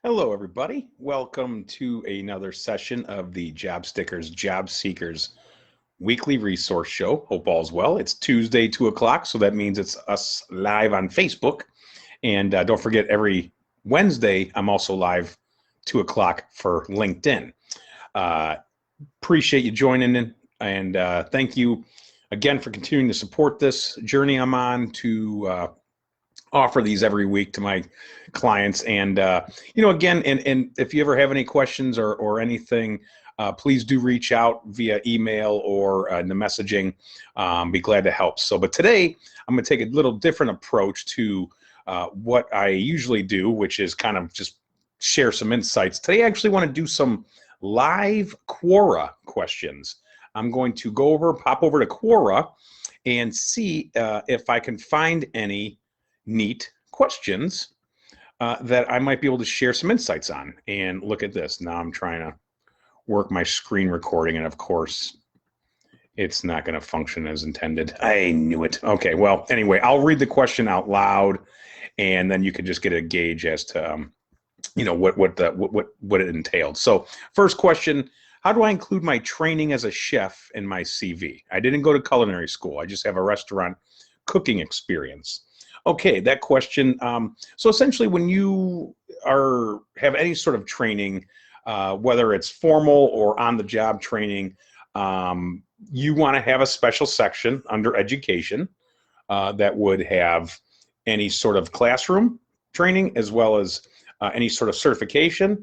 Hello, everybody. Welcome to another session of the Jobsticker's Job Seekers weekly resource show. Hope all's well. It's Tuesday, 2 o'clock, so that means it's us live on Facebook. And don't forget, every Wednesday, I'm also live 2 o'clock for LinkedIn. Appreciate you joining in, and thank you again for continuing to support this journey I'm on to offer these every week to my clients. And again, and if you ever have any questions or anything, please do reach out via email or in the messaging. Be glad to help. But today I'm going to take a little different approach to what I usually do, which is kind of just share some insights. Today I actually want to do some live Quora questions. I'm going to pop over to Quora and see if I can find any neat questions that I might be able to share some insights on. And look at this. Now I'm trying to work my screen recording, and of course it's not going to function as intended. I knew it. Okay, well, anyway, I'll read the question out loud, and then you can just get a gauge as to what it entailed. So first question: how do I include my training as a chef in my CV? I didn't go to culinary school. I just have a restaurant cooking experience. Okay, that question. So essentially, when you have any sort of training, whether it's formal or on-the-job training, you want to have a special section under education that would have any sort of classroom training, as well as any sort of certification,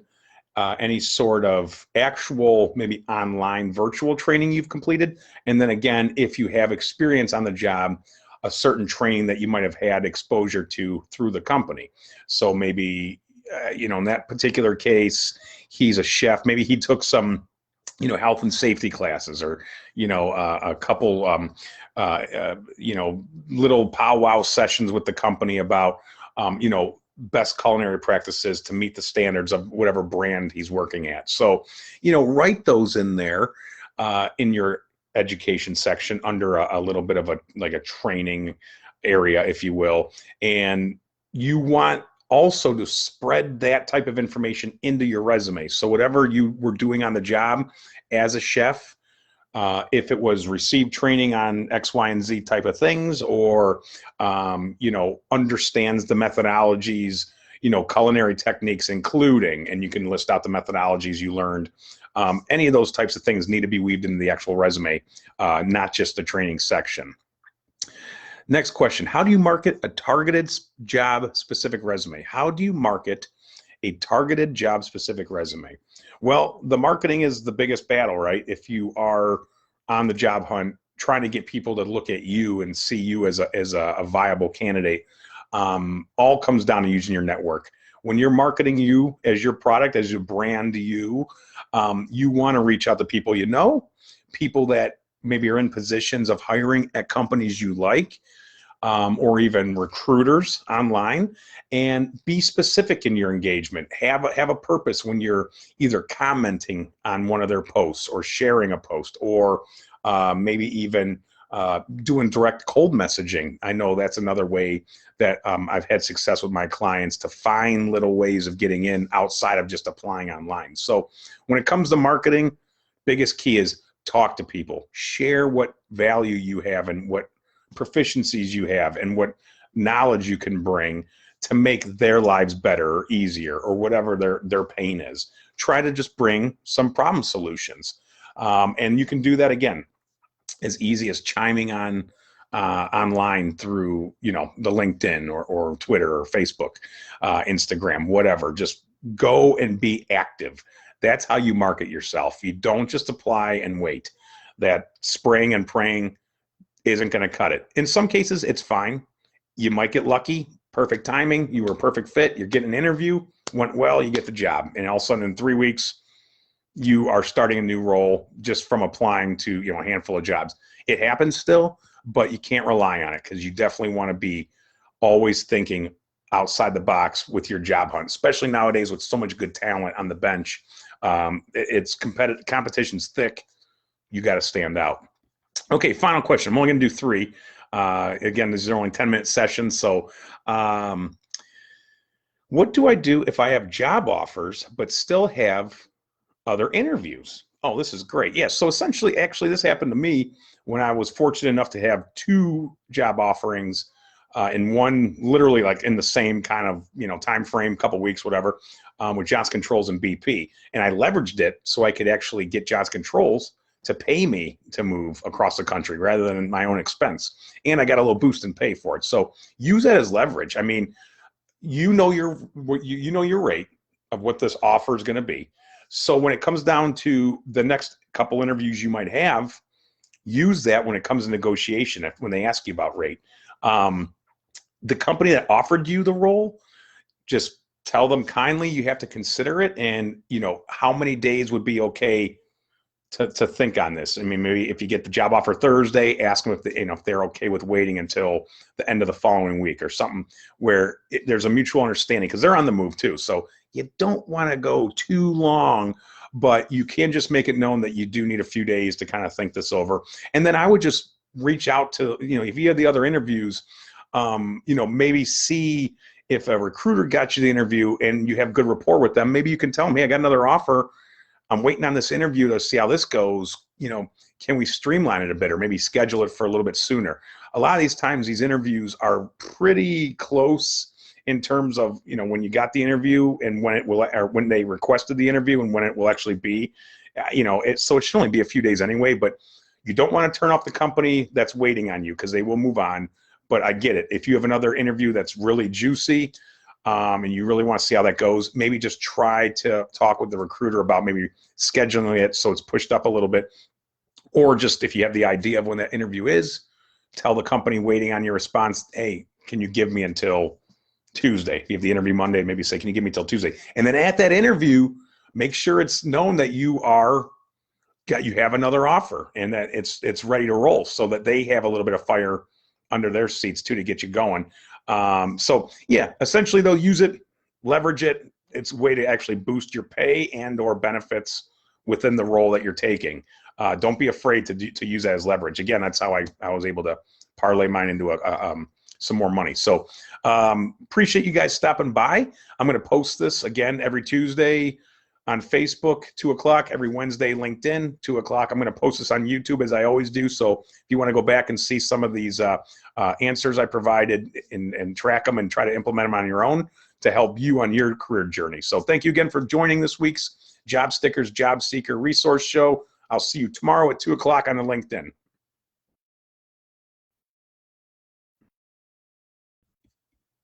any sort of actual, maybe online virtual training you've completed. And then again, if you have experience on the job, a certain training that you might have had exposure to through the company. So maybe, in that particular case, he's a chef. Maybe he took some, health and safety classes, or, a couple, little powwow sessions with the company about, best culinary practices to meet the standards of whatever brand he's working at. So, write those in there in your education section under a little bit of a training area, if you will. And you want also to spread that type of information into your resume. So whatever you were doing on the job as a chef, if it was received training on X, Y, and Z type of things, or understands the methodologies, culinary techniques including, and you can list out the methodologies you learned. Any of those types of things need to be weaved into the actual resume, not just the training section. Next question: how do you market a targeted job-specific resume? How do you market a targeted job-specific resume? Well, the marketing is the biggest battle, right? If you are on the job hunt, trying to get people to look at you and see you as a viable candidate, all comes down to using your network. When you're marketing you as your product, as your brand, you want to reach out to people people that maybe are in positions of hiring at companies you like, or even recruiters online, and be specific in your engagement. Have a purpose when you're either commenting on one of their posts, or sharing a post, or maybe even doing direct cold messaging. I know that's another way that I've had success with my clients, to find little ways of getting in outside of just applying online. So when it comes to marketing, biggest key is talk to people, share what value you have and what proficiencies you have and what knowledge you can bring to make their lives better or easier, or whatever their pain is. Try to just bring some problem solutions. And you can do that, again, as easy as chiming on online through the LinkedIn or Twitter or Facebook, Instagram, whatever. Just go and be active. That's how you market yourself. You don't just apply and wait. That spraying and praying isn't going to cut it. In some cases, it's fine. You might get lucky, perfect timing, you were a perfect fit, you're getting an interview, went well, you get the job, and all of a sudden in 3 weeks, you are starting a new role just from applying to a handful of jobs. It happens still, but you can't rely on it, because you definitely want to be always thinking outside the box with your job hunt, especially nowadays with so much good talent on the bench. It's competitive, competition's thick. You got to stand out. Okay, final question. I'm only going to do 3. Again, these are only 10-minute sessions. So What do I do if I have job offers but still have other interviews? Oh, this is great. Yes. So essentially, actually, this happened to me when I was fortunate enough to have two job offerings in one, literally like in the same kind of time frame, couple weeks, whatever, with Johnson Controls and BP, and I leveraged it so I could actually get Johnson Controls to pay me to move across the country rather than my own expense, and I got a little boost in pay for it. So use that as leverage. I mean, you know your rate of what this offer is going to be. So when it comes down to the next couple interviews you might have, use that when it comes to negotiation, when they ask you about rate. The company that offered you the role, just tell them kindly you have to consider it, and how many days would be okay to think on this. I mean, maybe if you get the job offer Thursday, ask them if they're okay with waiting until the end of the following week or something, where there's a mutual understanding, because they're on the move too. So you don't want to go too long, but you can just make it known that you do need a few days to kind of think this over. And then I would just reach out to, if you have the other interviews, maybe see if a recruiter got you the interview and you have good rapport with them. Maybe you can tell them, hey, I got another offer. I'm waiting on this interview to see how this goes. Can we streamline it a bit, or maybe schedule it for a little bit sooner? A lot of these times, these interviews are pretty close in terms of, when you got the interview and when it will, or when they requested the interview and when it will actually be, so it should only be a few days anyway, but you don't want to turn off the company that's waiting on you, because they will move on. But I get it. If you have another interview that's really juicy, and you really want to see how that goes, maybe just try to talk with the recruiter about maybe scheduling it so it's pushed up a little bit. Or just, if you have the idea of when that interview is, tell the company waiting on your response, hey, can you give me until Tuesday? If you have the interview Monday, maybe say, can you give me till Tuesday? And then at that interview, make sure it's known that you have another offer and that it's ready to roll, so that they have a little bit of fire under their seats too to get you going. So yeah, essentially they'll use it, leverage it. It's a way to actually boost your pay and or benefits within the role that you're taking. Don't be afraid to use that as leverage. Again, that's how I was able to parlay mine into some more money. So appreciate you guys stopping by. I'm going to post this again every Tuesday on Facebook, 2 o'clock, every Wednesday, LinkedIn, 2 o'clock. I'm going to post this on YouTube as I always do. So if you want to go back and see some of these answers I provided and track them and try to implement them on your own to help you on your career journey. So thank you again for joining this week's Jobsticker's Job Seeker Resource Show. I'll see you tomorrow at 2 o'clock on the LinkedIn.